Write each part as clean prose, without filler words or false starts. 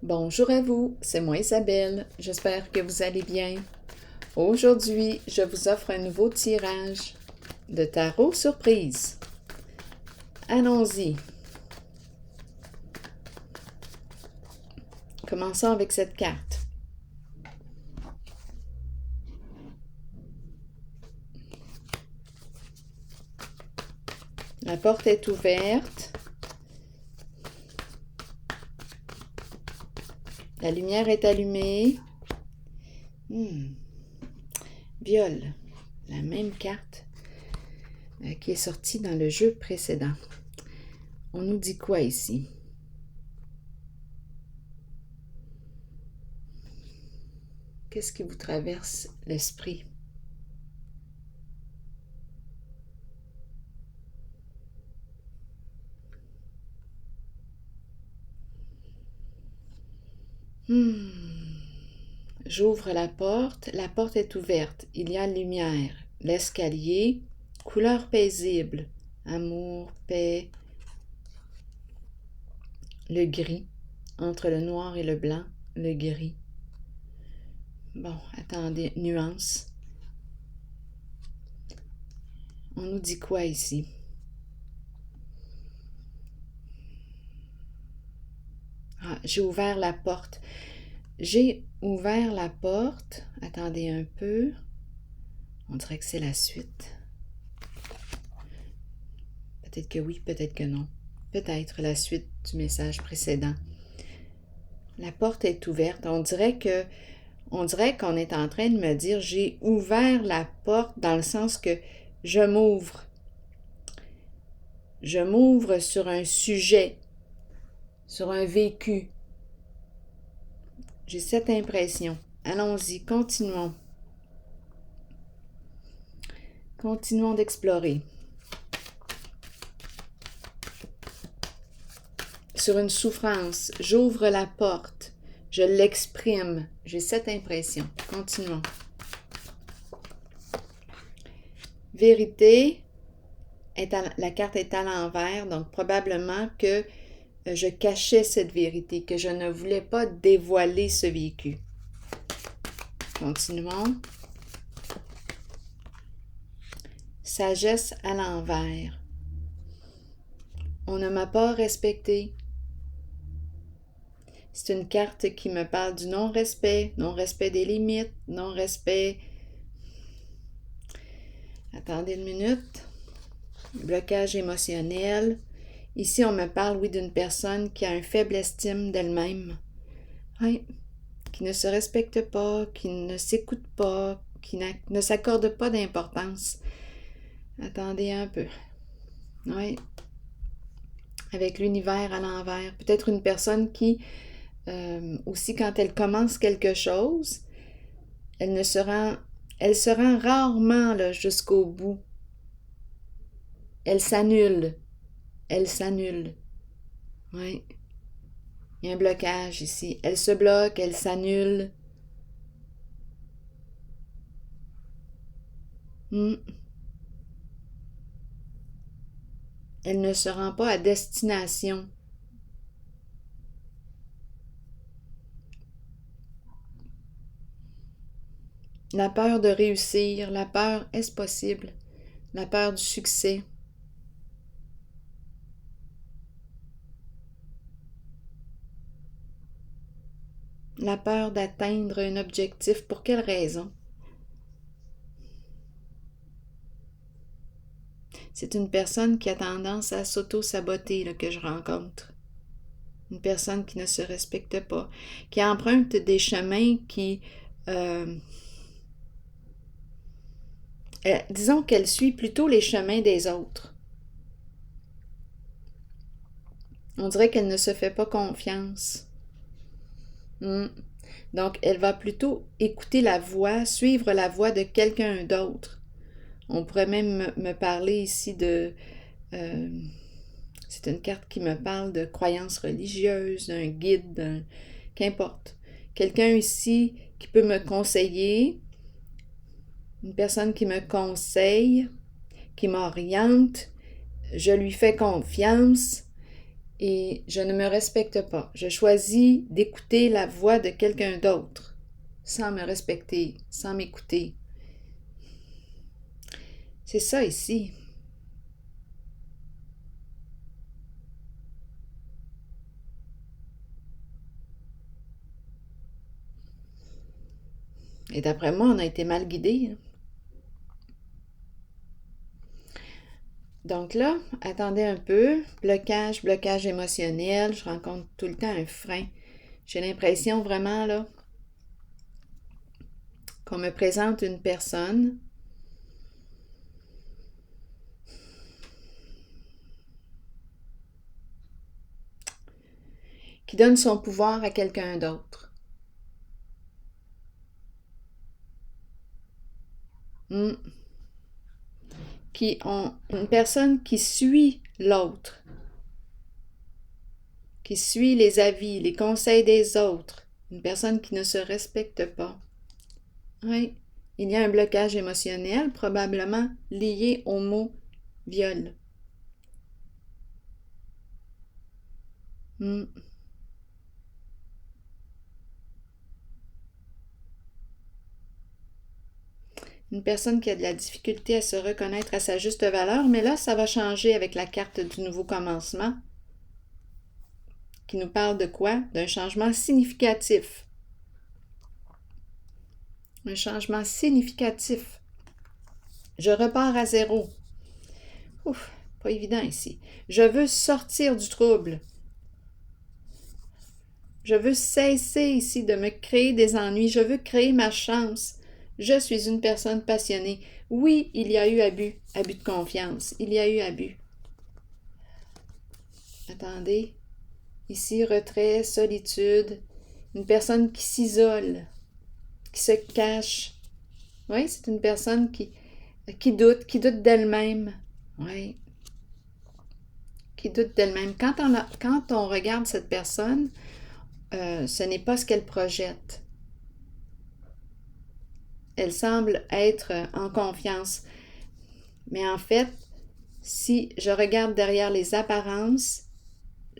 Bonjour à vous, c'est moi Isabelle, j'espère que vous allez bien. Aujourd'hui, je vous offre un nouveau tirage de tarot surprise. Allons-y. Commençons avec cette carte. La porte est ouverte. La lumière est allumée. Viol, la même carte qui est sortie dans le jeu précédent. On nous dit quoi ici? Qu'est-ce qui vous traverse l'esprit? J'ouvre la porte est ouverte, il y a lumière, l'escalier, couleur paisible, amour, paix, le gris, entre le noir et le blanc, le gris. Bon, attendez, nuance. On nous dit quoi ici? Ah, j'ai ouvert la porte. J'ai ouvert la porte. Attendez un peu. On dirait que c'est la suite. Peut-être que oui, peut-être que non. Peut-être la suite du message précédent. La porte est ouverte. On dirait qu'on est en train de me dire j'ai ouvert la porte dans le sens que je m'ouvre. Je m'ouvre sur un sujet, sur un vécu. J'ai cette impression. Allons-y, continuons. Continuons d'explorer. Sur une souffrance, j'ouvre la porte, je l'exprime. J'ai cette impression. Continuons. Vérité, la carte est à l'envers, donc probablement que je cachais cette vérité, que je ne voulais pas dévoiler ce vécu. Continuons. Sagesse à l'envers. On ne m'a pas respecté. C'est une carte qui me parle du non-respect, non-respect des limites, non-respect... Attendez une minute. Blocage émotionnel. Ici, on me parle, oui, d'une personne qui a une faible estime d'elle-même. Oui, qui ne se respecte pas, qui ne s'écoute pas, qui ne s'accorde pas d'importance. Attendez un peu. Oui. Avec l'univers à l'envers. Peut-être une personne qui, aussi quand elle commence quelque chose, elle se rend rarement là, jusqu'au bout. Elle s'annule. Oui. Il y a un blocage ici. Elle se bloque, elle s'annule. Elle ne se rend pas à destination. La peur de réussir, la peur, est-ce possible? La peur du succès. La peur d'atteindre un objectif. Pour quelle raison? C'est une personne qui a tendance à s'auto-saboter que je rencontre. Une personne qui ne se respecte pas, qui emprunte des chemins qui... disons qu'elle suit plutôt les chemins des autres. On dirait qu'elle ne se fait pas confiance. Donc, elle va plutôt écouter la voix, suivre la voix de quelqu'un d'autre. On pourrait même me parler ici de... c'est une carte qui me parle de croyances religieuses, d'un guide, qu'importe. Quelqu'un ici qui peut me conseiller, une personne qui me conseille, qui m'oriente, je lui fais confiance et je ne me respecte pas. Je choisis d'écouter la voix de quelqu'un d'autre sans me respecter, sans m'écouter. C'est ça ici. Et d'après moi, on a été mal guidés. Donc là, attendez un peu. Blocage émotionnel. Je rencontre tout le temps un frein. J'ai l'impression vraiment là qu'on me présente une personne qui donne son pouvoir à quelqu'un d'autre. Une personne qui suit l'autre, qui suit les avis, les conseils des autres, une personne qui ne se respecte pas. Oui, il y a un blocage émotionnel probablement lié au mot viol. Une personne qui a de la difficulté à se reconnaître à sa juste valeur, mais là, ça va changer avec la carte du nouveau commencement, qui nous parle de quoi? D'un changement significatif. Un changement significatif. Je repars à zéro. Ouf, pas évident ici. Je veux sortir du trouble. Je veux cesser ici de me créer des ennuis. Je veux créer ma chance. Je suis une personne passionnée. Oui, il y a eu abus. Abus de confiance. Il y a eu abus. Attendez. Ici, retrait, solitude. Une personne qui s'isole, qui se cache. Oui, c'est une personne qui doute d'elle-même. Oui. Qui doute d'elle-même. Quand on regarde cette personne, ce n'est pas ce qu'elle projette. Elle semble être en confiance. Mais en fait, si je regarde derrière les apparences,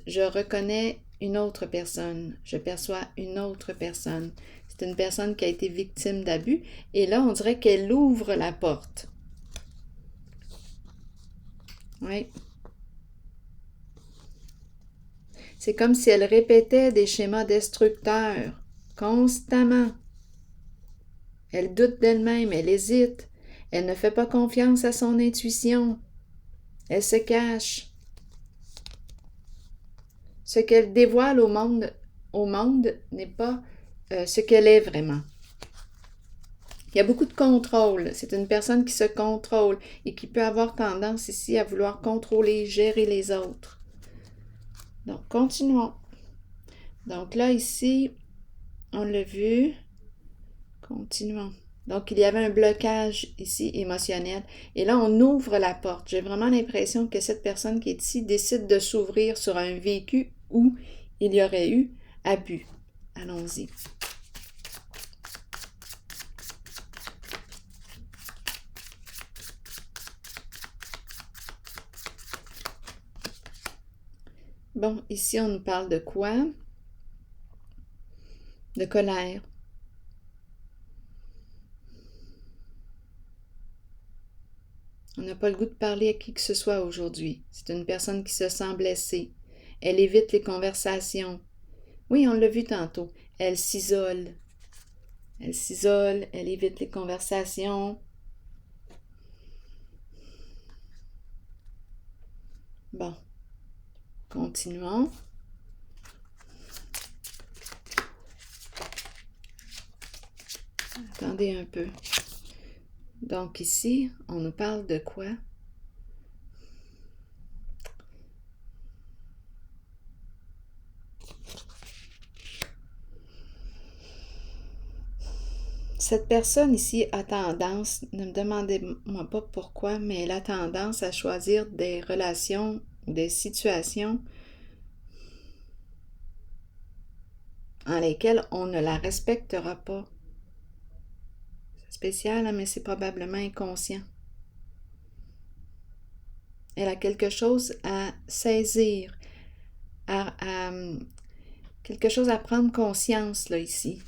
je reconnais une autre personne. Je perçois une autre personne. C'est une personne qui a été victime d'abus. Et là, on dirait qu'elle ouvre la porte. Oui. C'est comme si elle répétait des schémas destructeurs constamment. Elle doute d'elle-même, elle hésite, elle ne fait pas confiance à son intuition, elle se cache. Ce qu'elle dévoile au monde n'est pas ce qu'elle est vraiment. Il y a beaucoup de contrôle. C'est une personne qui se contrôle et qui peut avoir tendance ici à vouloir contrôler, gérer les autres. Donc, continuons. Donc là, ici, on l'a vu. Continuons. Donc, il y avait un blocage ici émotionnel. Et là, on ouvre la porte. J'ai vraiment l'impression que cette personne qui est ici décide de s'ouvrir sur un vécu où il y aurait eu abus. Allons-y. Bon, ici, on nous parle de quoi? De colère. On n'a pas le goût de parler à qui que ce soit aujourd'hui. C'est une personne qui se sent blessée. Elle évite les conversations. Oui, on l'a vu tantôt. Elle s'isole. Elle s'isole, elle évite les conversations. Bon, continuons. Attendez un peu. Donc ici, on nous parle de quoi? Cette personne ici a tendance, ne me demandez-moi pas pourquoi, mais elle a tendance à choisir des relations ou des situations en lesquelles on ne la respectera pas. C'est spécial, hein, mais c'est probablement inconscient. Elle a quelque chose à saisir. quelque chose à prendre conscience, là, ici.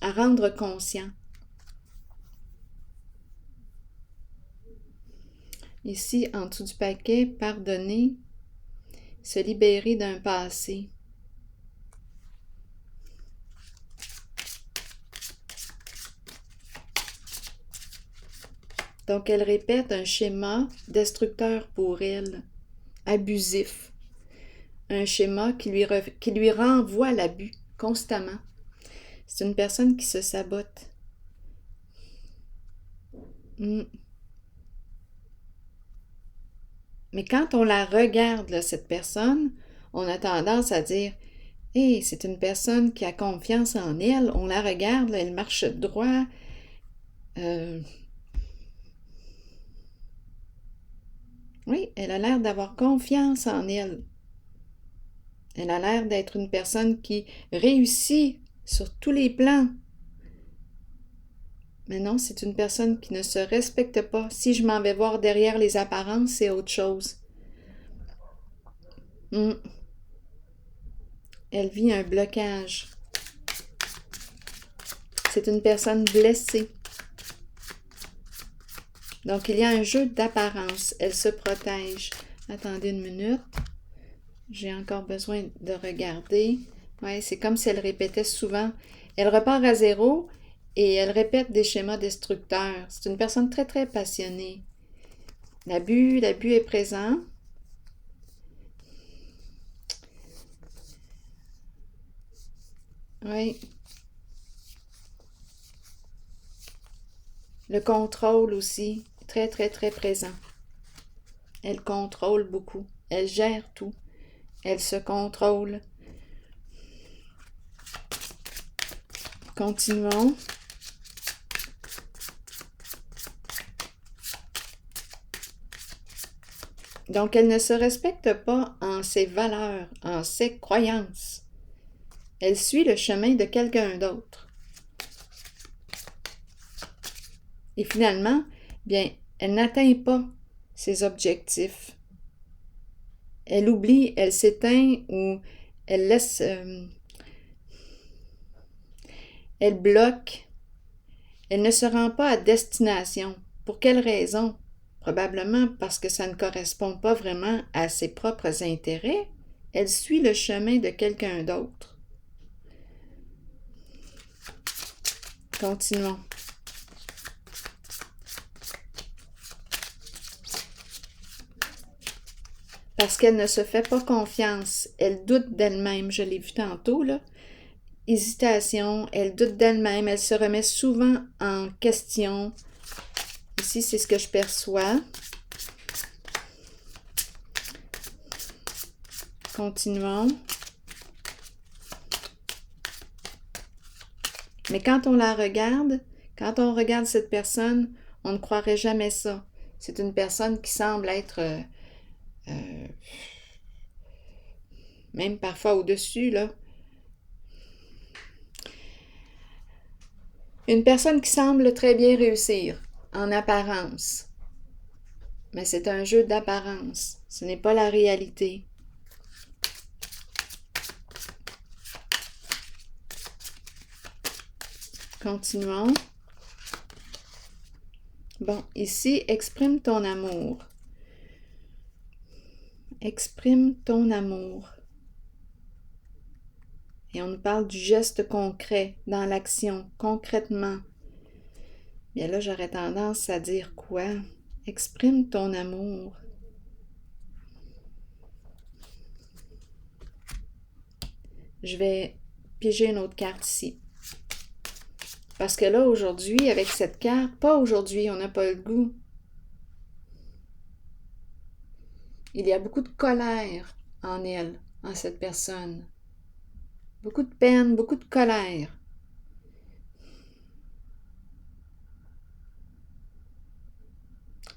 À rendre conscient. Ici, en dessous du paquet, pardonner, se libérer d'un passé. Donc, elle répète un schéma destructeur pour elle, abusif. Un schéma qui lui renvoie l'abus constamment. C'est une personne qui se sabote. Mais quand on la regarde, là, cette personne, on a tendance à dire « Hey, c'est une personne qui a confiance en elle. » On la regarde, là, elle marche droit. Oui, elle a l'air d'avoir confiance en elle. Elle a l'air d'être une personne qui réussit sur tous les plans. Mais non, c'est une personne qui ne se respecte pas. Si je m'en vais voir derrière les apparences, c'est autre chose. Elle vit un blocage. C'est une personne blessée. Donc, il y a un jeu d'apparence. Elle se protège. Attendez une minute. J'ai encore besoin de regarder. Oui, c'est comme si elle répétait souvent. Elle repart à zéro et elle répète des schémas destructeurs. C'est une personne très, très passionnée. L'abus est présent. Oui. Le contrôle aussi, très, très, très présent. Elle contrôle beaucoup. Elle gère tout. Elle se contrôle. Continuons. Donc, elle ne se respecte pas en ses valeurs, en ses croyances. Elle suit le chemin de quelqu'un d'autre. Et finalement, bien, elle n'atteint pas ses objectifs. Elle oublie, elle s'éteint ou elle laisse... elle bloque. Elle ne se rend pas à destination. Pour quelle raison? Probablement parce que ça ne correspond pas vraiment à ses propres intérêts. Elle suit le chemin de quelqu'un d'autre. Continuons. Parce qu'elle ne se fait pas confiance. Elle doute d'elle-même. Je l'ai vu tantôt, là. Hésitation, elle doute d'elle-même. Elle se remet souvent en question. Ici, c'est ce que je perçois. Continuons. Mais quand on la regarde, quand on regarde cette personne, on ne croirait jamais ça. C'est une personne qui semble être même parfois au-dessus, là. Une personne qui semble très bien réussir, en apparence. Mais c'est un jeu d'apparence. Ce n'est pas la réalité. Continuons. Bon, ici, exprime ton amour. Exprime ton amour. Et on nous parle du geste concret, dans l'action, concrètement. Bien là, j'aurais tendance à dire quoi? Exprime ton amour. Je vais piger une autre carte ici. Parce que là, aujourd'hui, avec cette carte, pas aujourd'hui, on n'a pas le goût. Il y a beaucoup de colère en elle, en cette personne. Beaucoup de peine, beaucoup de colère.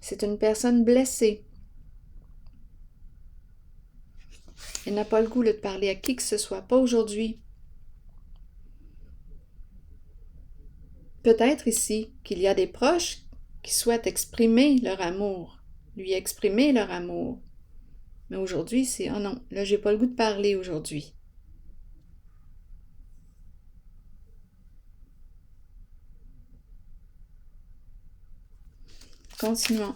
C'est une personne blessée. Elle n'a pas le goût de parler à qui que ce soit, pas aujourd'hui. Peut-être ici qu'il y a des proches qui souhaitent exprimer leur amour, lui exprimer leur amour. Mais aujourd'hui, c'est « Oh non, là, j'ai pas le goût de parler aujourd'hui. » Continuons.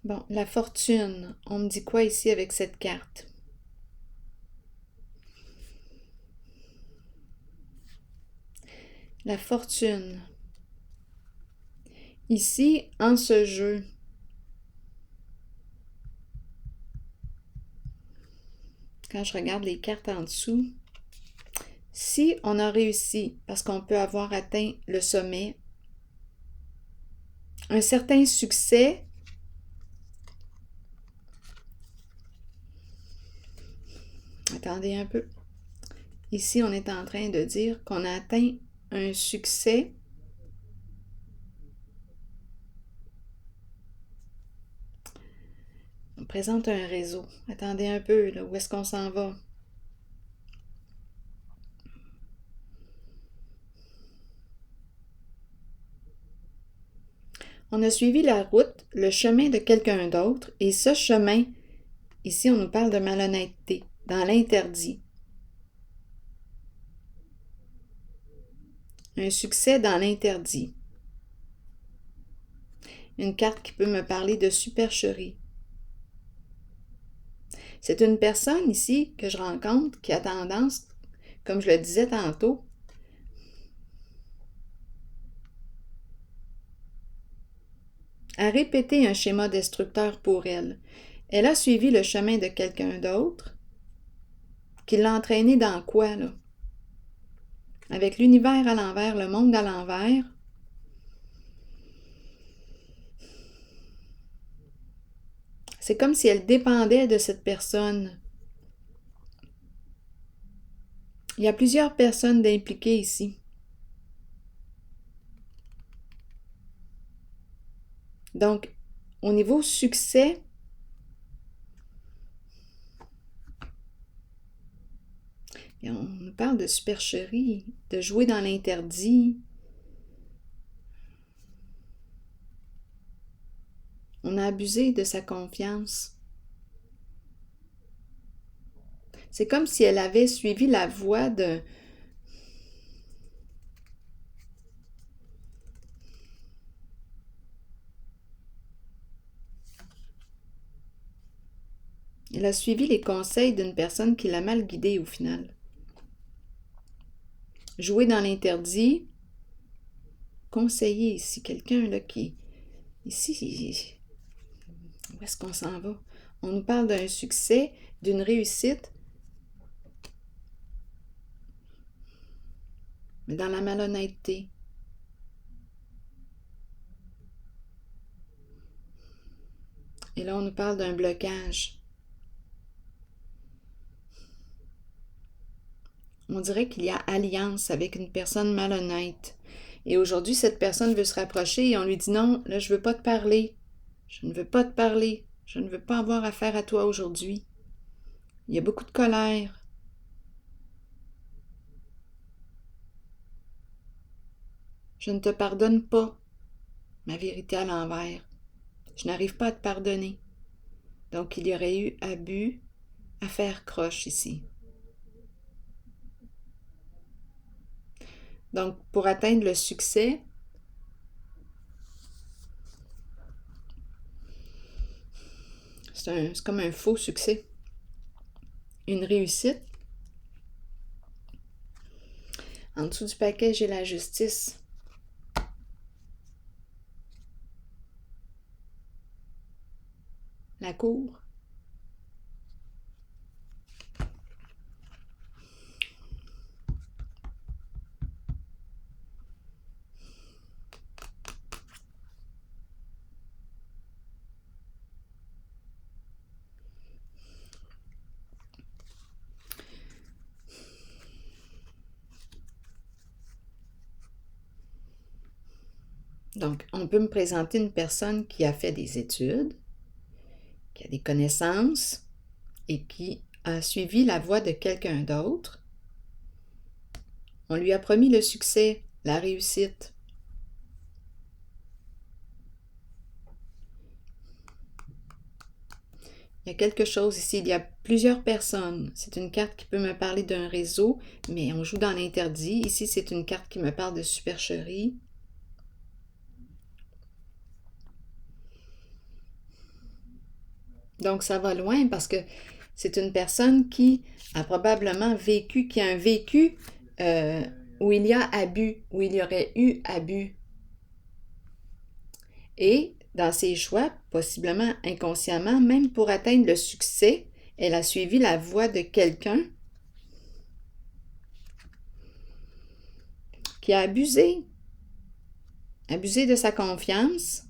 Bon, la fortune. On me dit quoi ici avec cette carte? La fortune. Ici, en ce jeu, quand je regarde les cartes en dessous, si on a réussi, parce qu'on peut avoir atteint le sommet, un certain succès, attendez un peu, ici on est en train de dire qu'on a atteint un succès on présente un réseau. Attendez un peu, là, où est-ce qu'on s'en va? On a suivi la route, le chemin de quelqu'un d'autre, et ce chemin, ici on nous parle de malhonnêteté, dans l'interdit. Un succès dans l'interdit. Une carte qui peut me parler de supercherie. C'est une personne ici que je rencontre qui a tendance, comme je le disais tantôt, à répéter un schéma destructeur pour elle. Elle a suivi le chemin de quelqu'un d'autre qui l'a entraîné dans quoi, là? Avec l'univers à l'envers, le monde à l'envers. C'est comme si elle dépendait de cette personne. Il y a plusieurs personnes impliquées ici. Donc, au niveau succès, on nous parle de supercherie, de jouer dans l'interdit. On a abusé de sa confiance. C'est comme si elle avait suivi la voie de... Elle a suivi les conseils d'une personne qui l'a mal guidée au final. Jouer dans l'interdit, conseiller ici, quelqu'un là qui... Ici, où est-ce qu'on s'en va? On nous parle d'un succès, d'une réussite, mais dans la malhonnêteté. Et là, on nous parle d'un blocage. On dirait qu'il y a alliance avec une personne malhonnête. Et aujourd'hui, cette personne veut se rapprocher et on lui dit non, là, je ne veux pas te parler. Je ne veux pas te parler. Je ne veux pas avoir affaire à toi aujourd'hui. Il y a beaucoup de colère. Je ne te pardonne pas. Ma vérité à l'envers. Je n'arrive pas à te pardonner. Donc, il y aurait eu abus, affaire croche ici. Donc, pour atteindre le succès, c'est comme un faux succès. Une réussite. En dessous du paquet, j'ai la justice. La cour. Donc, on peut me présenter une personne qui a fait des études, qui a des connaissances et qui a suivi la voie de quelqu'un d'autre. On lui a promis le succès la réussite. Il y a quelque chose ici, il y a plusieurs personnes. C'est une carte qui peut me parler d'un réseau, mais on joue dans l'interdit. Ici, c'est une carte qui me parle de supercherie. Donc, ça va loin parce que c'est une personne qui a probablement vécu, qui a un vécu où il y a abus, où il y aurait eu abus. Et dans ses choix, possiblement inconsciemment, même pour atteindre le succès, elle a suivi la voie de quelqu'un qui a abusé de sa confiance.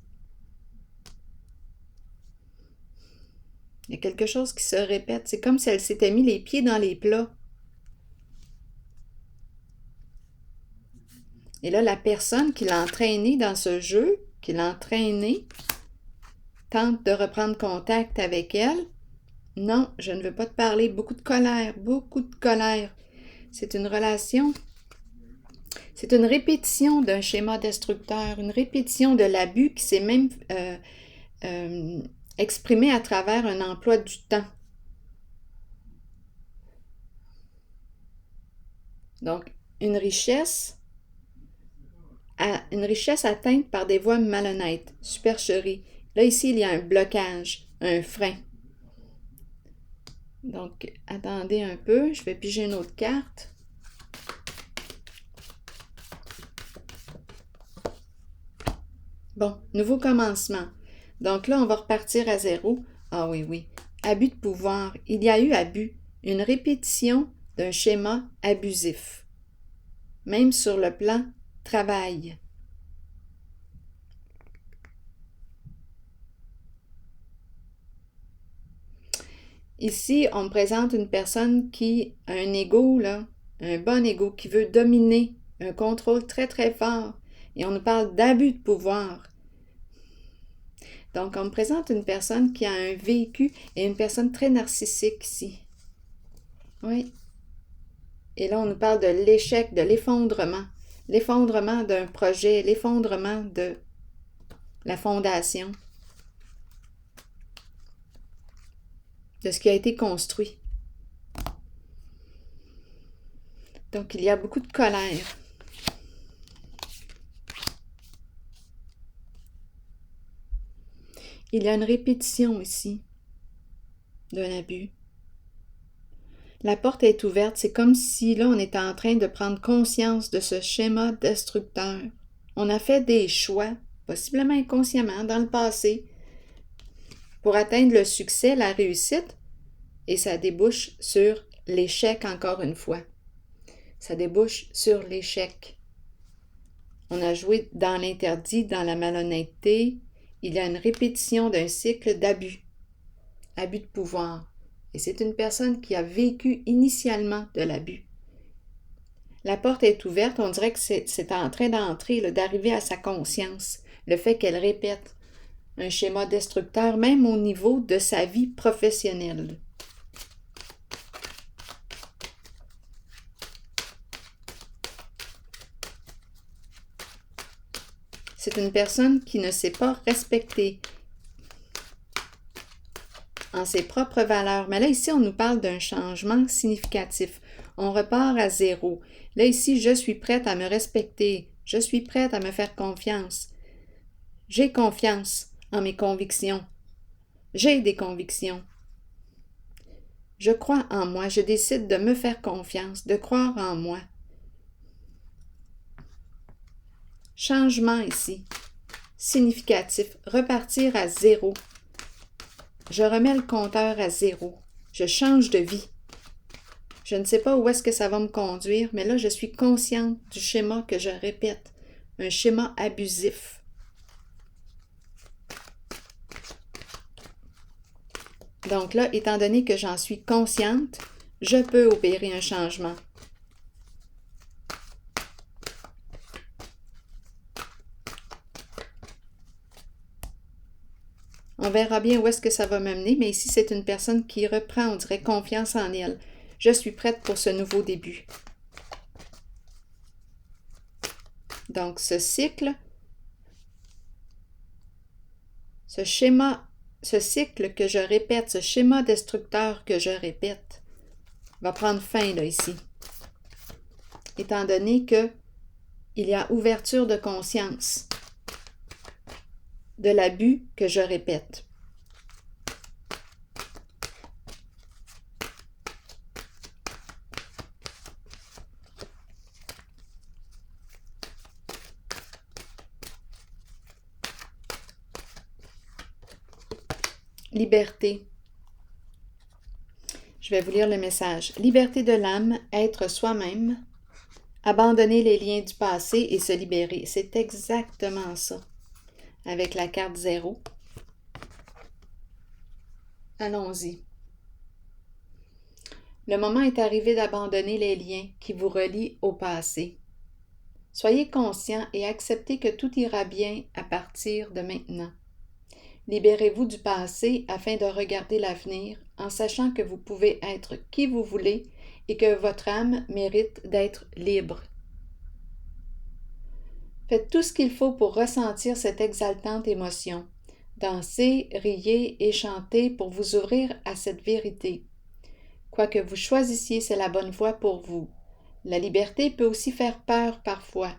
Il y a quelque chose qui se répète. C'est comme si elle s'était mis les pieds dans les plats. Et là, la personne qui l'a entraîné dans ce jeu, qui l'a entraîné, tente de reprendre contact avec elle. Non, je ne veux pas te parler. Beaucoup de colère, beaucoup de colère. C'est une relation, c'est une répétition d'un schéma destructeur, une répétition de l'abus qui s'est même exprimé à travers un emploi du temps. Donc, une richesse atteinte par des voies malhonnêtes, supercherie. Là, ici, il y a un blocage, un frein. Donc, attendez un peu, je vais piger une autre carte. Bon, nouveau commencement. Donc là, on va repartir à zéro. Ah oui, oui. Abus de pouvoir. Il y a eu abus. Une répétition d'un schéma abusif. Même sur le plan travail. Ici, on me présente une personne qui a un ego, là, un bon ego, qui veut dominer, un contrôle très, très fort. Et on nous parle d'abus de pouvoir. Donc, on me présente une personne qui a un vécu et une personne très narcissique ici. Oui. Et là, on nous parle de l'échec, de l'effondrement. L'effondrement d'un projet, l'effondrement de la fondation. De ce qui a été construit. Donc, il y a beaucoup de colère. Il y a une répétition ici d'un abus. La porte est ouverte, c'est comme si là, on était en train de prendre conscience de ce schéma destructeur. On a fait des choix, possiblement inconsciemment, dans le passé, pour atteindre le succès, la réussite, et ça débouche sur l'échec encore une fois. Ça débouche sur l'échec. On a joué dans l'interdit, dans la malhonnêteté. Il y a une répétition d'un cycle d'abus, abus de pouvoir. Et c'est une personne qui a vécu initialement de l'abus. La porte est ouverte, on dirait que c'est en train d'entrer, d'arriver à sa conscience. Le fait qu'elle répète un schéma destructeur, même au niveau de sa vie professionnelle. C'est une personne qui ne sait pas respecter en ses propres valeurs. Mais là, ici, on nous parle d'un changement significatif. On repart à zéro. Là, ici, je suis prête à me respecter. Je suis prête à me faire confiance. J'ai confiance en mes convictions. J'ai des convictions. Je crois en moi. Je décide de me faire confiance, de croire en moi. Changement ici. Significatif. Repartir à zéro. Je remets le compteur à zéro. Je change de vie. Je ne sais pas où est-ce que ça va me conduire, mais là, je suis consciente du schéma que je répète. Un schéma abusif. Donc là, étant donné que j'en suis consciente, je peux opérer un changement. On verra bien où est-ce que ça va m'amener, mais ici, c'est une personne qui reprend, on dirait, confiance en elle. Je suis prête pour ce nouveau début. Donc, ce cycle, ce cycle que je répète, ce schéma destructeur que je répète, va prendre fin là ici. Étant donné que il y a ouverture de conscience de l'abus que je répète. Liberté. Je vais vous lire le message. Liberté de l'âme, être soi-même, abandonner les liens du passé et se libérer. C'est exactement ça. Avec la carte 0. Allons-y. Le moment est arrivé d'abandonner les liens qui vous relient au passé. Soyez conscient et acceptez que tout ira bien à partir de maintenant. Libérez-vous du passé afin de regarder l'avenir en sachant que vous pouvez être qui vous voulez et que votre âme mérite d'être libre. Faites tout ce qu'il faut pour ressentir cette exaltante émotion. Dansez, riez et chantez pour vous ouvrir à cette vérité. Quoi que vous choisissiez, c'est la bonne voie pour vous. La liberté peut aussi faire peur parfois.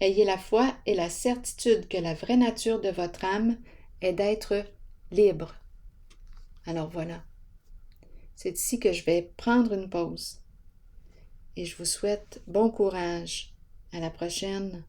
Ayez la foi et la certitude que la vraie nature de votre âme est d'être libre. Alors voilà. C'est ici que je vais prendre une pause. Et je vous souhaite bon courage. À la prochaine.